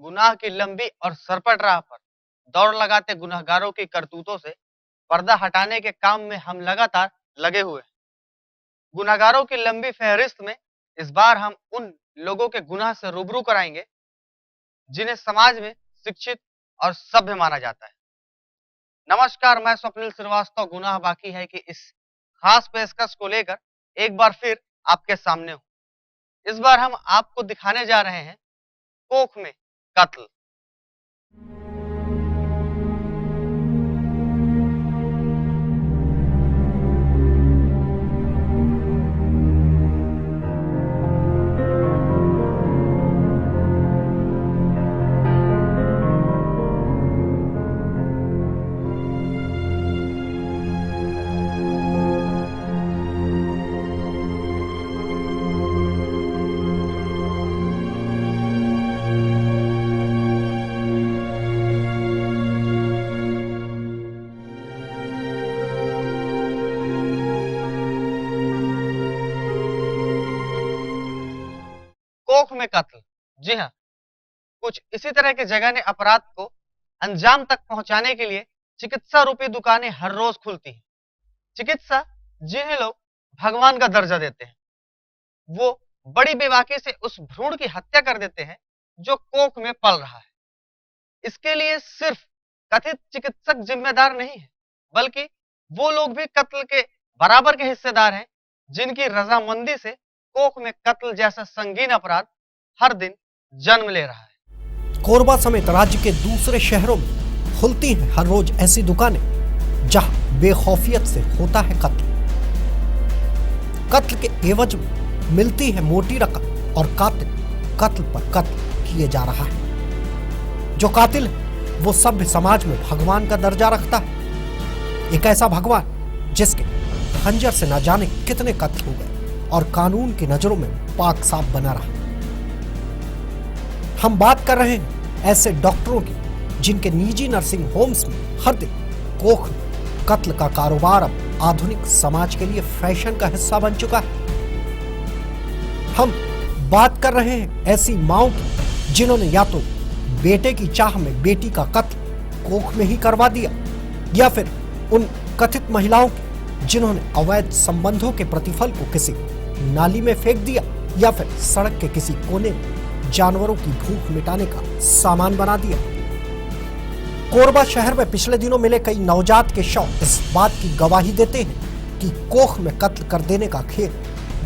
गुनाह की लंबी और सरपट राह पर दौड़ लगाते गुनहगारों की करतूतों से पर्दा हटाने के काम में हम लगातार लगे हुए हैं। गुनहगारों की लंबी फहरिस्त में इस बार हम उन लोगों के गुनाह से रूबरू कराएंगे जिन्हें समाज में शिक्षित और सभ्य माना जाता है। नमस्कार, मैं स्वप्निल श्रीवास्तव गुनाह बाकी है कि इस खास पेशकश को लेकर एक बार फिर आपके सामने हूं। इस बार हम आपको दिखाने जा रहे हैं कोख में कत्ल। कोख में कत्ल, जी हाँ, कुछ इसी तरह के जघन्य अपराध को अंजाम तक पहुंचाने के लिए चिकित्सा रूपी दुकानें हर रोज खुलती हैं। चिकित्सा जिन्हें लोग भगवान का दर्जा देते हैं, वो बड़ी बेबाकी से उस भ्रूण की हत्या कर देते हैं जो कोख में पल रहा है। इसके लिए सिर्फ कथित चिकित्सक जिम्मेदार नहीं है, बल्कि वो लोग भी कत्ल के बराबर के हिस्सेदार हैं जिनकी रजामंदी से कोख में कत्ल जैसा संगीन अपराध हर दिन जन्म ले रहा है। कोरबा समेत राज्य के दूसरे शहरों में खुलती हैं हर रोज ऐसी दुकानें जहां बेखौफियत से होता है कत्ल। कत्ल के एवज में मिलती है मोटी रकम और कातिल कत्ल पर कत्ल किए जा रहा है। जो कातिल है वो सभ्य समाज में भगवान का दर्जा रखता है। एक ऐसा भगवान जिसके खंजर से न जाने कितने कत्ल हो गए और कानून की नजरों में पाक साफ बना रहा। हम बात कर रहे हैं ऐसे डॉक्टरों की जिनके निजी नर्सिंग होम्स में हर दिन कोख में कत्ल का कारोबार अब आधुनिक समाज के लिए फैशन का हिस्सा बन चुका है। हम बात कर रहे हैं ऐसी माओं की जिन्होंने या तो बेटे की चाह में बेटी का कत्ल कोख में ही करवा दिया, या फिर उन कथित महिलाओं की जिन्होंने अवैध संबंधों के प्रतिफल को किसी नाली में फेंक दिया, या फिर सड़क के किसी कोने में जानवरों की भूख मिटाने का सामान बना दिया। कोरबा शहर में पिछले दिनों मिले कई नवजात के शव इस बात की गवाही देते हैं कि कोख में कत्ल कर देने का खेल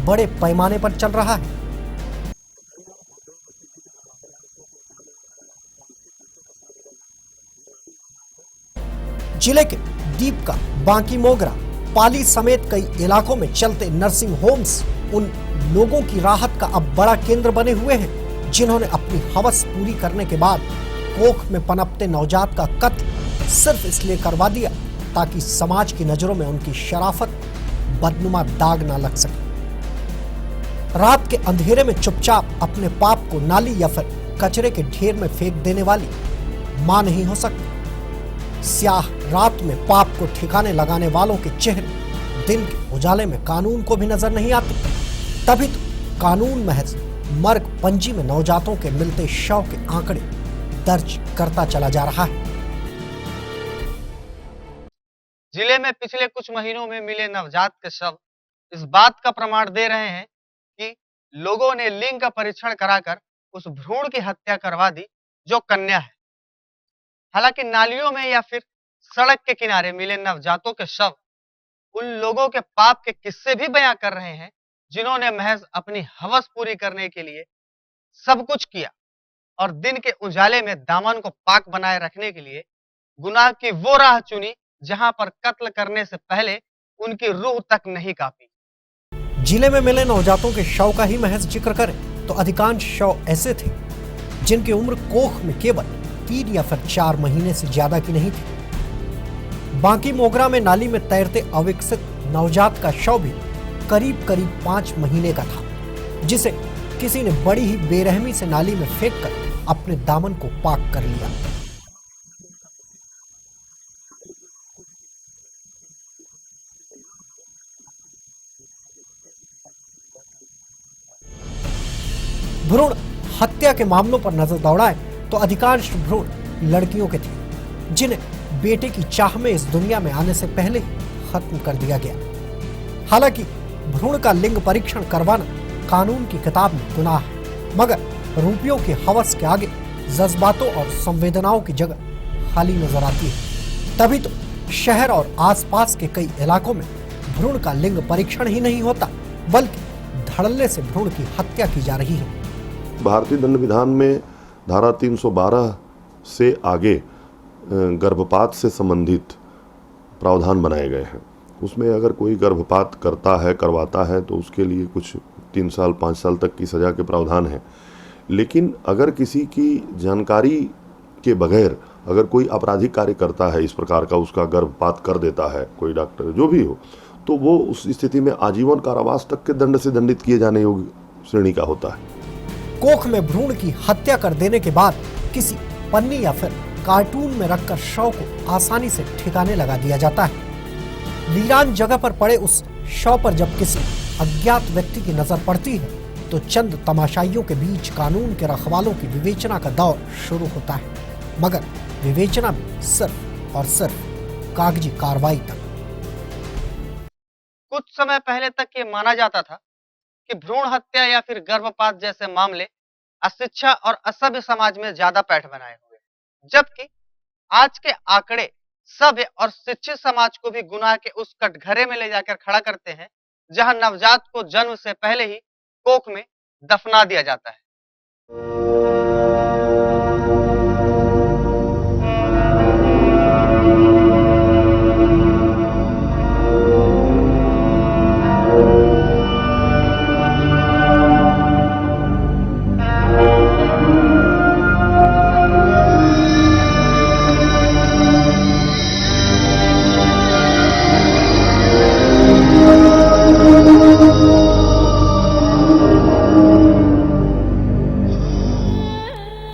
बड़े पैमाने पर चल रहा है। जिले के दीपका, बांकी मोगरा, पाली समेत कई इलाकों में चलते नर्सिंग होम्स उन लोगों की राहत का अब बड़ा केंद्र बने हुए हैं जिन्होंने अपनी हवस पूरी करने के बाद कोख में पनपते नवजात का कत्ल सिर्फ इसलिए करवा दिया ताकि समाज की नजरों में उनकी शराफत बदनुमा दाग ना लग सके। रात के अंधेरे में चुपचाप अपने पाप को नाली या फिर कचरे के ढेर में फेंक देने वाली मां नहीं हो सकती। स्याह रात में पाप को ठिकाने लगाने वालों के चेहरे दिन के उजाले में कानून को भी नजर नहीं आते। तभी तो कानून महज मर्ग पंजी में नवजातों के मिलते शव के आंकड़े दर्ज करता चला जा रहा है। जिले में पिछले कुछ महीनों में मिले नवजात के शव इस बात का प्रमाण दे रहे हैं कि लोगों ने लिंग का परीक्षण कराकर उस भ्रूण की हत्या करवा दी जो कन्या है। हालांकि नालियों में या फिर सड़क के किनारे मिले नवजातों के शव उन लोगों के पाप के किस्से भी बयां कर रहे हैं जिन्होंने महज अपनी हवस पूरी करने के लिए सब कुछ किया और दिन के उजाले में दामन को पाक बनाए रखने के लिए गुनाह की वो राह चुनी जहां पर कत्ल करने से पहले उनकी रूह तक नहीं कांपी। जिले में मिले नवजातों के शव का ही महज जिक्र करें तो अधिकांश शव ऐसे थे जिनकी उम्र कोख में केवल 3 या फिर 4 महीने से ज्यादा की नहीं थी। बांकी मोगरा में नाली में तैरते अविकसित नवजात का शव भी करीब 5 महीने का था, जिसे किसी ने बड़ी ही बेरहमी से नाली में फेंककर अपने दामन को पाक कर लिया। भ्रूण हत्या के मामलों पर नजर दौड़ाएं तो अधिकांश भ्रूण लड़कियों के थे, जिन्हें बेटे की चाह में इस दुनिया में आने से पहले ही खत्म कर दिया गया। हालांकि भ्रूण का लिंग परीक्षण करवाना कानून की किताब में गुनाह है, मगर रुपयों के हवस के आगे जज्बातों और संवेदनाओं की जगह खाली नजर आती है। तभी तो शहर और आसपास के कई इलाकों में भ्रूण का लिंग परीक्षण ही नहीं होता, बल्कि धड़ल्ले से भ्रूण की हत्या की जा रही है। भारतीय दंड विधान में धारा 312 से आगे गर्भपात से संबंधित प्रावधान बनाए गए हैं। उसमें अगर कोई गर्भपात करवाता है तो उसके लिए कुछ 3 साल 5 साल तक की सजा के प्रावधान है। लेकिन अगर किसी की जानकारी के बगैर अगर कोई आपराधिक कार्य करता है इस प्रकार का, उसका गर्भपात कर देता है कोई डॉक्टर जो भी हो, तो वो उस स्थिति में आजीवन कारावास तक के दंड से दंडित किए जाने योग्य श्रेणी का होता है। कोख में भ्रूण की हत्या कर देने के बाद किसी पन्नी या फिर कार्टून में रखकर शव को आसानी से ठिकाने लगा दिया जाता है। वीरान जगह पर पड़े उस शव पर जब किसी अज्ञात व्यक्ति की नजर पड़ती है तो चंद तमाशाइयों के बीच कानून के रखवालों की विवेचना का दौर शुरू होता है, मगर विवेचना भी सिर्फ और सिर्फ कागजी कार्रवाई तक। कुछ समय पहले तक ये माना जाता था कि भ्रूण हत्या या फिर गर्भपात जैसे मामले अशिक्षा और असभ्य समाज में ज्यादा पैठ बनाए हुए, जबकि आज के आंकड़े सभ्य और शिक्षित समाज को भी गुनाह के उस कटघरे में ले जाकर खड़ा करते हैं जहां नवजात को जन्म से पहले ही कोख में दफना दिया जाता है।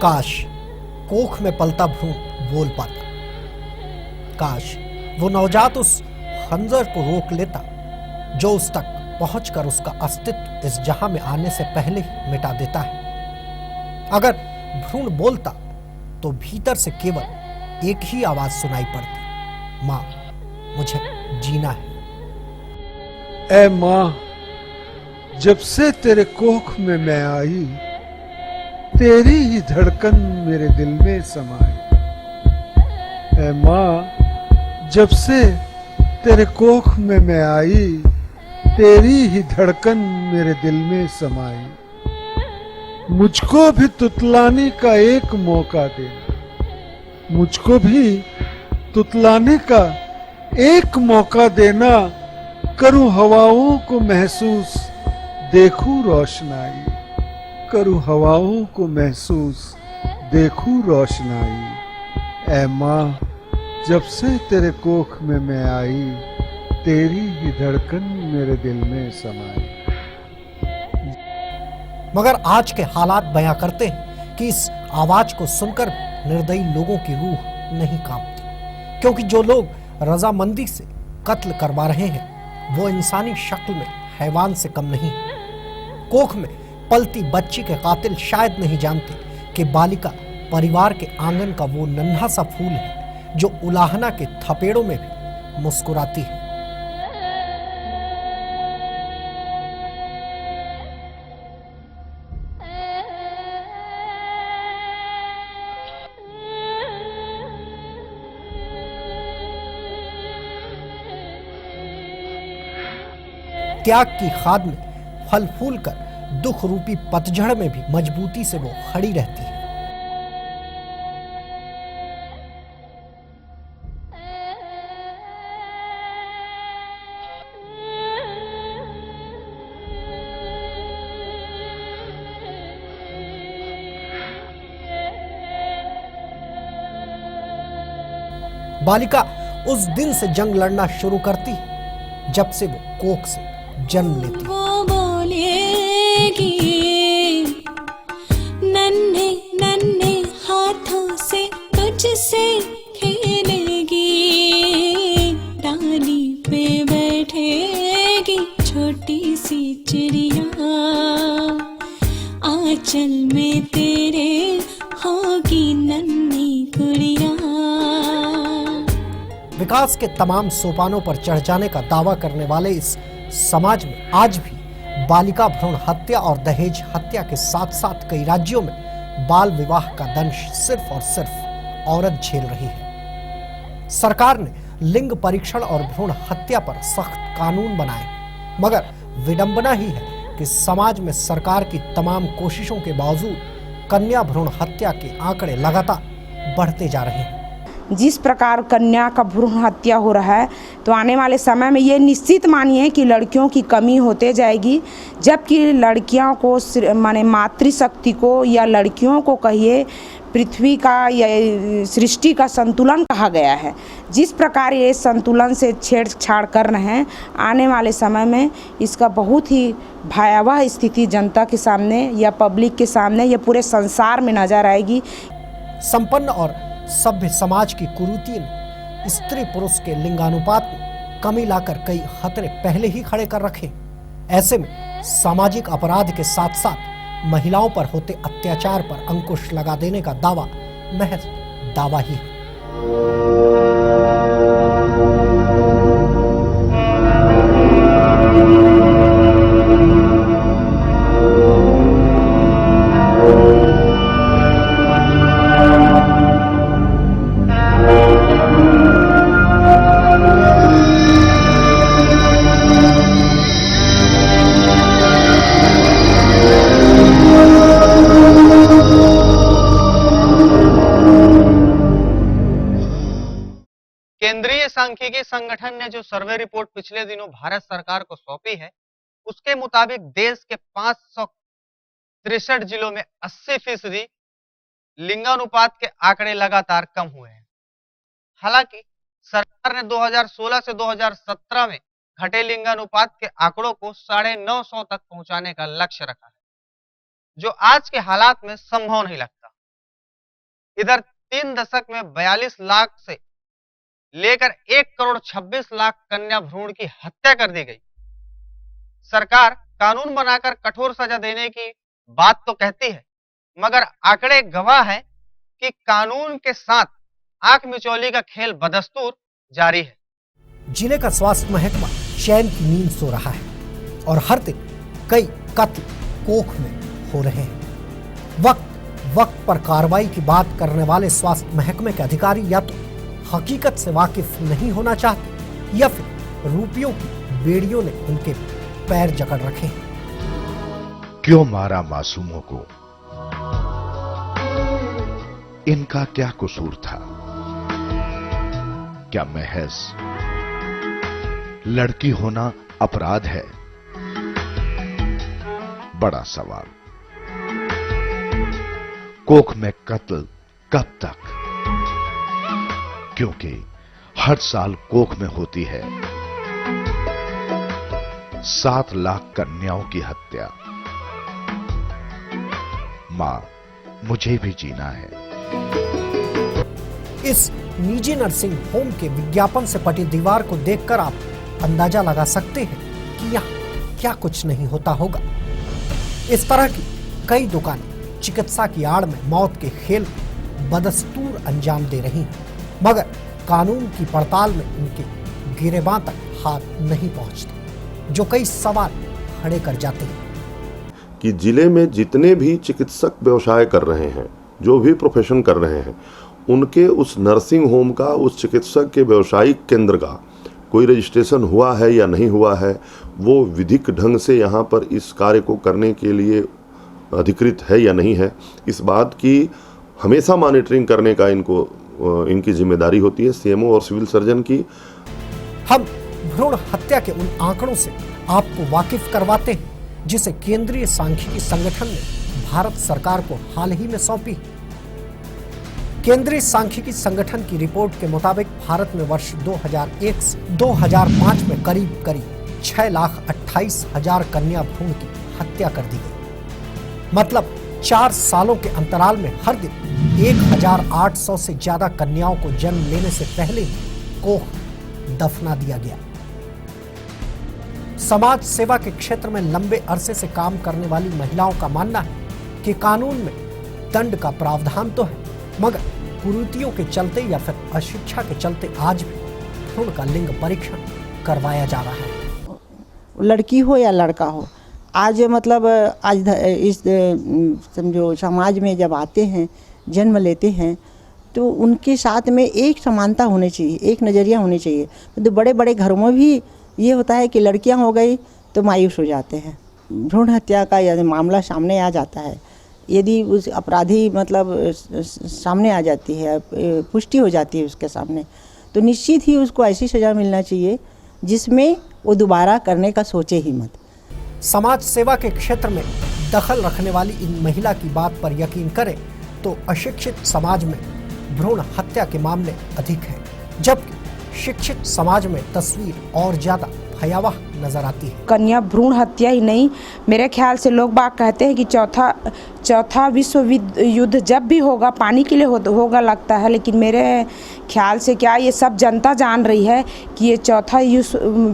काश कोख में पलता भ्रूण बोल पाता, काश वो नवजात उस खंजर को रोक लेता जो उस तक पहुंचकर उसका अस्तित्व इस जहां में आने से पहले ही मिटा देता है। अगर भ्रूण बोलता तो भीतर से केवल एक ही आवाज सुनाई पड़ती, मां मुझे जीना है। ऐ मां, जब से तेरे कोख में मैं आई, तेरी ही धड़कन मेरे दिल में समाई। ऐ मां, जब से तेरे कोख में मैं आई, तेरी ही धड़कन मेरे दिल में समाई। मुझको भी तुतलाने का एक मौका देना, मुझको भी तुतलाने का एक मौका देना। करूं हवाओं को महसूस, देखूं रोशनाई। करूं हवाओं को महसूस, देखूं रोशनाई। ऐ मां, जब से तेरे कोख में मैं आई, तेरी ही धड़कन मेरे दिल में समाई। मगर आज के हालात बयां करते हैं कि इस आवाज को सुनकर निर्दयी लोगों की रूह नहीं कांपती, क्योंकि जो लोग रजामंदी से कत्ल करवा रहे हैं वो इंसानी शक्ल में हैवान से कम नहीं। कोख में पलती बच्ची के कातिल शायद नहीं जानते कि बालिका परिवार के आंगन का वो नन्हा सा फूल है जो उलाहना के थपेड़ों में भी मुस्कुराती है। त्याग की खाद में फल फूल कर दुख रूपी पतझड़ में भी मजबूती से वो खड़ी रहती है। बालिका उस दिन से जंग लड़ना शुरू करती है जब से वो कोख से जन्म लेती है। वो बोलेगी, नन्हे नन्हे हाथों से तुझसे खेलेगी, डाली पे बैठेगी छोटी सी चिड़िया, आंचल में तेरे होगी विकास के तमाम सोपानों पर चढ़ जाने का दावा करने वाले इस समाज में आज भी बालिका भ्रूण हत्या और दहेज हत्या के साथ साथ कई राज्यों में बाल विवाह का दंश सिर्फ और सिर्फ औरत झेल रही है। सरकार ने लिंग परीक्षण और भ्रूण हत्या पर सख्त कानून बनाए, मगर विडंबना ही है कि समाज में सरकार की तमाम कोशिशों के बावजूद कन्या भ्रूण हत्या के आंकड़े लगातार बढ़ते जा रहे हैं। जिस प्रकार कन्या का भ्रूण हत्या हो रहा है, तो आने वाले समय में ये निश्चित मानिए कि लड़कियों की कमी होते जाएगी, जबकि लड़कियों को माने मातृशक्ति को या लड़कियों को कहिए पृथ्वी का या सृष्टि का संतुलन कहा गया है। जिस प्रकार ये संतुलन से छेड़छाड़ कर रहे हैं, आने वाले समय में इसका बहुत ही भयावह स्थिति जनता के सामने या पब्लिक के सामने या पूरे संसार में नजर आएगी। संपन्न और सभ्य समाज की कुरीति ने स्त्री पुरुष के लिंगानुपात में कमी लाकर कई खतरे पहले ही खड़े कर रखे। ऐसे में सामाजिक अपराध के साथ साथ महिलाओं पर होते अत्याचार पर अंकुश लगा देने का दावा महज दावा ही है। केंद्रीय सांख्यिकी संगठन ने जो सर्वे रिपोर्ट पिछले दिनों भारत सरकार को सौंपी है, उसके मुताबिक देश के 563 जिलों में 80% लिंगानुपात के आंकड़े लगातार कम हुए हैं। हालांकि सरकार ने 2016 से 2017 में घटे लिंगानुपात के आंकड़ों को 950 तक पहुंचाने का लक्ष्य रखा है, जो आज के हालात में संभव नहीं लगता। इधर 3 दशक में 42 लाख से लेकर 1,26,00,000 कन्या भ्रूण की हत्या कर दी गई। सरकार कानून बनाकर कठोर सजा देने की बात तो कहती है, मगर आंकड़े गवाह है कि कानून के साथ आंख मिचौली का खेल बदस्तूर जारी है। जिले का स्वास्थ्य महकमा चैन की नींद सो रहा है और हर दिन कई कत्ल कोख में हो रहे हैं। वक्त पर कार्रवाई की बात करने वाले स्वास्थ्य महकमे के अधिकारी या तो हकीकत से वाकिफ नहीं होना चाहते या फिर रुपयों की बेड़ियों ने उनके पैर जकड़ रखे। क्यों मारा मासूमों को? इनका क्या कसूर था? क्या महज लड़की होना अपराध है? बड़ा सवाल। कोख में कत्ल कब तक? क्योंकि हर साल कोख में होती है 7 लाख कन्याओं की हत्या। मां, मुझे भी जीना है। इस निजी नर्सिंग होम के विज्ञापन से पटी दीवार को देखकर आप अंदाजा लगा सकते हैं कि यहाँ क्या कुछ नहीं होता होगा। इस तरह की कई दुकानें चिकित्सा की आड़ में मौत के खेल बदस्तूर अंजाम दे रही हैं, मगर कानून की पड़ताल में उनके गिरेबां तक हाथ नहीं पहुंचते, जो कई सवाल खड़े कर जाते हैं कि जिले में जितने भी चिकित्सक व्यवसाय कर रहे हैं, जो भी प्रोफेशन कर रहे हैं, उनके उस नर्सिंग होम का, उस चिकित्सक के व्यवसायिक केंद्र का कोई रजिस्ट्रेशन हुआ है या नहीं हुआ है, वो विधिक ढंग से यहाँ पर इस कार्य को करने के लिए अधिकृत है या नहीं है, इस बात की हमेशा मॉनिटरिंग करने का इनकी जिम्मेदारी होती है, सीएमओ और सिविल सर्जन की। हम भ्रूण हत्या के उन आंकड़ों से आपको वाकिफ करवाते हैं जिसे केंद्रीय सांख्यिकी संगठन ने भारत सरकार को हाल ही में सौंपी। केंद्रीय सांख्यिकी संगठन की रिपोर्ट के मुताबिक भारत में वर्ष 2001 से 2005 में करीब 6,28,000 कन्या भ्रूण की हत्या कर दी गई। मतलब 4 सालों के अंतराल में हर दिन 1,800 से ज्यादा कन्याओं को जन्म लेने से पहले ही कोख दफना दिया गया। समाज सेवा के क्षेत्र में लंबे अरसे से काम करने वाली महिलाओं का मानना है कि कानून में दंड का प्रावधान तो है, मगर कुरीतियों के चलते या फिर अशिक्षा के चलते आज भी भ्रूण का लिंग परीक्षण करवाया जा रहा है। लड़की हो या लड़का हो, आज मतलब आज इस समझो समाज में जब आते हैं, जन्म लेते हैं, तो उनके साथ में एक समानता होनी चाहिए, एक नज़रिया होनी चाहिए। तो बड़े बड़े घरों में भी ये होता है कि लड़कियां हो गई तो मायूस हो जाते हैं। भ्रूण हत्या का यदि मामला सामने आ जाता है, यदि उस अपराधी मतलब सामने आ जाती है, पुष्टि हो जाती है उसके सामने, तो निश्चित ही उसको ऐसी सज़ा मिलना चाहिए जिसमें वो दोबारा करने का सोचे ही मत। समाज सेवा के क्षेत्र में दखल रखने वाली इन महिला की बात पर यकीन करें तो अशिक्षित समाज में भ्रूण हत्या के मामले अधिक हैं, जबकि शिक्षित समाज में तस्वीर और ज्यादा भयावह नजर आती है। कन्या भ्रूण हत्या ही नहीं, मेरे ख्याल से लोग बाग कहते हैं कि चौथा विश्व युद्ध जब भी होगा पानी के लिए होगा लगता है, लेकिन मेरे ख्याल से क्या ये सब जनता जान रही है कि ये चौथा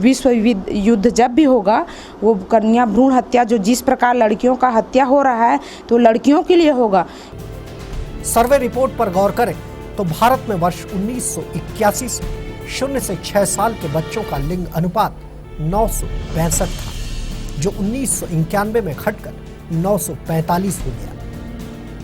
विश्व युद्ध जब भी होगा वो कन्या भ्रूण हत्या जो जिस प्रकार लड़कियों का हत्या हो रहा है तो लड़कियों के लिए होगा। सर्वे रिपोर्ट पर गौर करें तो भारत में वर्ष 1981 से 0 से 6 साल के बच्चों का लिंग अनुपात 962 था, जो 1991 में घटकर 945 हो गया।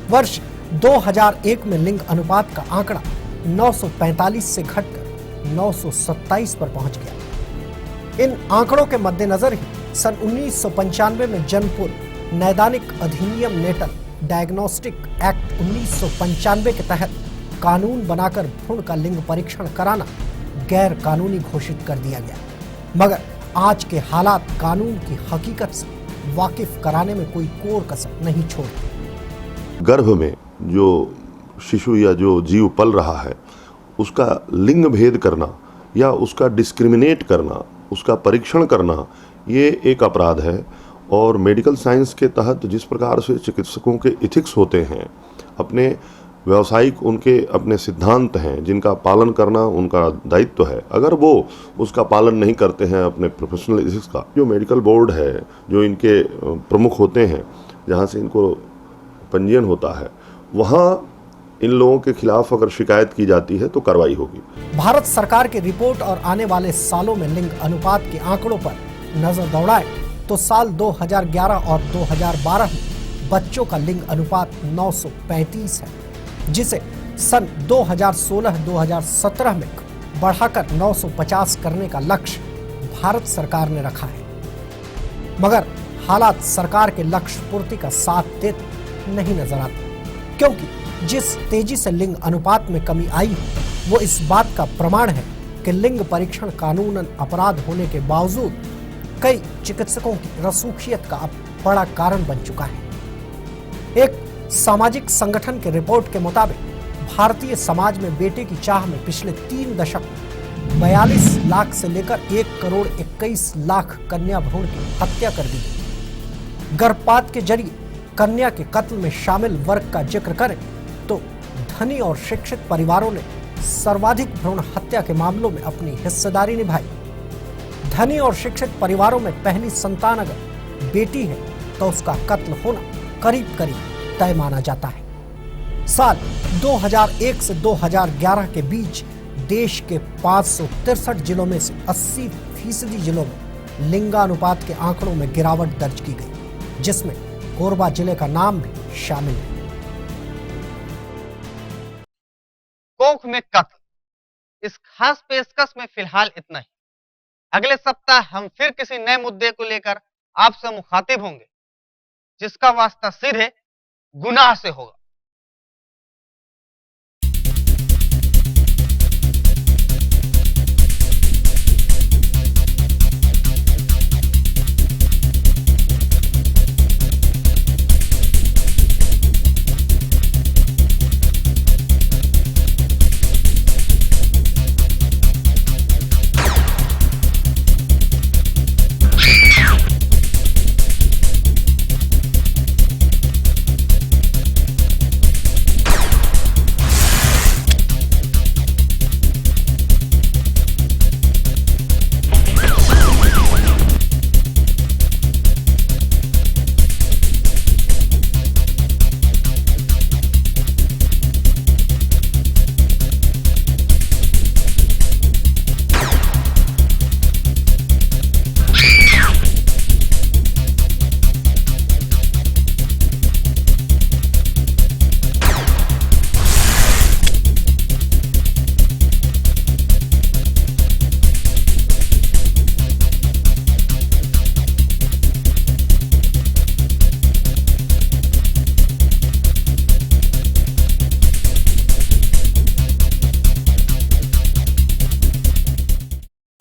वर्ष 2001 में लिंग अनुपात का आंकड़ा 945 से घटकर 927 पर पहुंच गया। इन आंकड़ों के मद्देनजर ही सन 1995 में जनपुर नैदानिक अधिनियम नेटल डायग्नोस्टिक एक्ट 1995 के तहत कानून बनाकर भ्रूण का लिंग परीक्षण कराना गैर कानूनी घोषित कर दिया गया, मगर आज के हालात कानून की हकीकत से वाकिफ कराने में कोई कोर कसर नहीं छोड़ते। गर्भ में जो शिशु या जो जीव पल रहा है उसका लिंग भेद करना या उसका डिस्क्रिमिनेट करना, उसका परीक्षण करना, ये एक अपराध है। और मेडिकल साइंस के तहत जिस प्रकार से चिकित्सकों के इथिक्स होते हैं, अपने व्यावसायिक उनके अपने सिद्धांत हैं जिनका पालन करना उनका दायित्व है, अगर वो उसका पालन नहीं करते हैं अपने प्रोफेशनल इथिक्स का, जो मेडिकल बोर्ड है, जो इनके प्रमुख होते हैं, जहाँ से इनको पंजीयन होता है, वहाँ इन लोगों के खिलाफ अगर शिकायत की जाती है तो कार्रवाई होगी। भारत सरकार की रिपोर्ट और आने वाले सालों में लिंग अनुपात के आंकड़ों पर नजर दौड़ाए तो साल 2011 और 2012 में बच्चों का लिंग अनुपात 935 है, जिसे सन 2016-2017 में बढ़ाकर 950 करने का लक्ष्य भारत सरकार ने रखा है। मगर हालात सरकार के लक्ष्य पूर्ति का साथ देते नहीं नजर आते, क्योंकि जिस तेजी से लिंग अनुपात में कमी आई है वो इस बात का प्रमाण है कि लिंग परीक्षण कानूनन अपराध होने के बावजूद कई चिकित्सकों की रसूखियत का अब बड़ा कारण बन चुका है। एक सामाजिक संगठन के रिपोर्ट के मुताबिक भारतीय समाज में बेटे की चाह में पिछले 3 दशक में 42 लाख से लेकर 1 करोड़ 21 लाख कन्या भ्रूण की हत्या कर दी गई। गर्भपात के जरिए कन्या के कत्ल में शामिल वर्ग का जिक्र करें तो धनी और शिक्षित परिवारों ने सर्वाधिक भ्रूण हत्या के मामलों में अपनी हिस्सेदारी निभाई। धनी और शिक्षित परिवारों में पहली संतान अगर बेटी है तो उसका कत्ल होना करीब करीब तय माना जाता है। साल 2001 से 2011 के बीच देश के 563 जिलों में से 80% जिलों में लिंगानुपात के आंकड़ों में गिरावट दर्ज की गई, जिसमें कोरबा जिले का नाम भी शामिल है। कोख में कत्ल, इस खास पेशकश में फिलहाल इतना ही। अगले सप्ताह हम फिर किसी नए मुद्दे को लेकर आपसे मुखातिब होंगे, जिसका वास्ता सीधे गुनाह से होगा।